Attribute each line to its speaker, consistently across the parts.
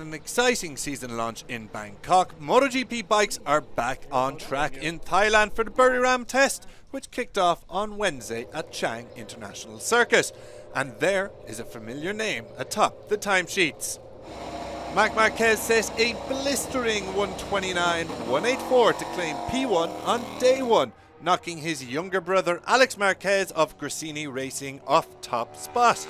Speaker 1: with an exciting season launch in Bangkok, MotoGP bikes are back on track in Thailand for the Buriram test, which kicked off on Wednesday at Chang International Circuit. And there is a familiar name atop the timesheets. Marc Marquez set a blistering 129.184 to claim P1 on day one, knocking his younger brother Alex Marquez of Gresini Racing off top spot.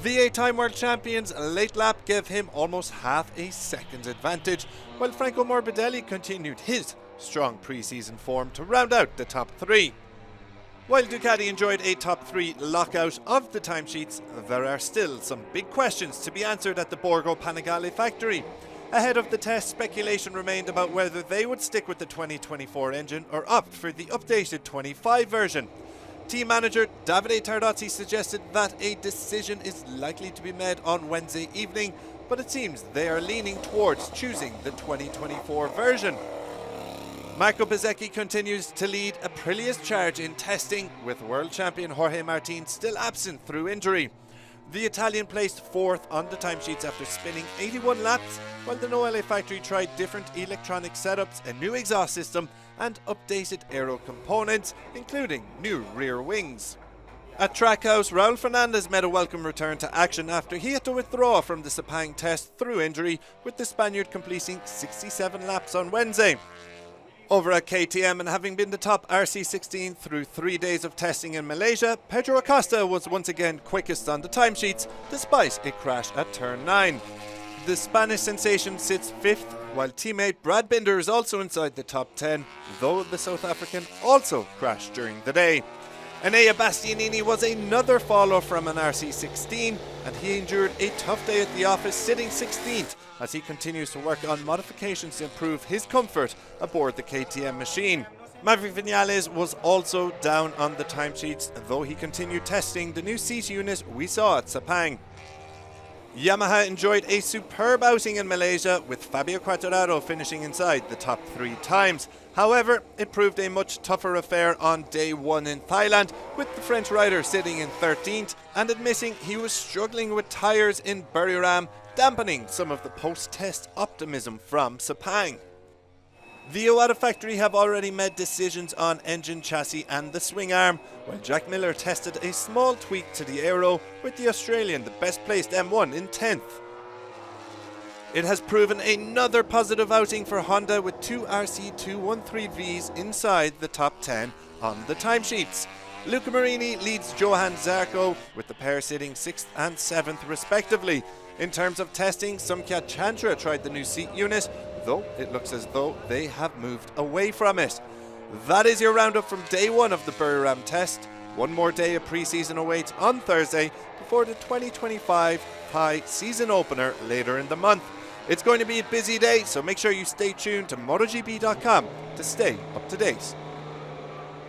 Speaker 1: The 8-time world champion's late lap gave him almost half a second advantage, while Franco Morbidelli continued his strong pre-season form to round out the top three. While Ducati enjoyed a top three lockout of the timesheets, there are still some big questions to be answered at the Borgo Panigale factory. Ahead of the test, speculation remained about whether they would stick with the 2024 engine or opt for the updated 25 version. Team manager Davide Tardozzi suggested that a decision is likely to be made on Wednesday evening, but it seems they are leaning towards choosing the 2024 version. Marco Bezzecchi continues to lead Aprilia's charge in testing, with world champion Jorge Martin still absent through injury. The Italian placed fourth on the timesheets after spinning 81 laps, while the Noelle factory tried different electronic setups, a new exhaust system and updated aero components, including new rear wings. At Trackhouse, Raul Fernandez made a welcome return to action after he had to withdraw from the Sepang test through injury, with the Spaniard completing 67 laps on Wednesday. Over at KTM, and having been the top RC16 through 3 days of testing in Malaysia, Pedro Acosta was once again quickest on the timesheets, despite a crash at turn 9. The Spanish sensation sits 5th, while teammate Brad Binder is also inside the top 10, though the South African also crashed during the day. Enea Bastianini was another follower from an RC16, and he endured a tough day at the office, sitting 16th as he continues to work on modifications to improve his comfort aboard the KTM machine. Maverick Vinales was also down on the timesheets, though he continued testing the new seat unit we saw at Sepang. Yamaha enjoyed a superb outing in Malaysia, with Fabio Quartararo finishing inside the top 3 times. However, it proved a much tougher affair on day one in Thailand, with the French rider sitting in 13th and admitting he was struggling with tyres in Buriram, dampening some of the post-test optimism from Sepang. The Iwata factory have already made decisions on engine, chassis and the swing arm, while Jack Miller tested a small tweak to the aero, with the Australian the best placed M1 in 10th. It has proven another positive outing for Honda, with 2 RC213Vs inside the top 10 on the timesheets. Luca Marini leads Johan Zarco, with the pair sitting 6th and 7th respectively. In terms of testing, Sumkhyat Chantra tried the new seat unit, though it looks as though they have moved away from it. That is your roundup from day one of the Buriram test. One more day of pre-season awaits on Thursday before the 2025 Thai season opener later in the month. It's going to be a busy day, so make sure you stay tuned to MotoGP.com to stay up to date.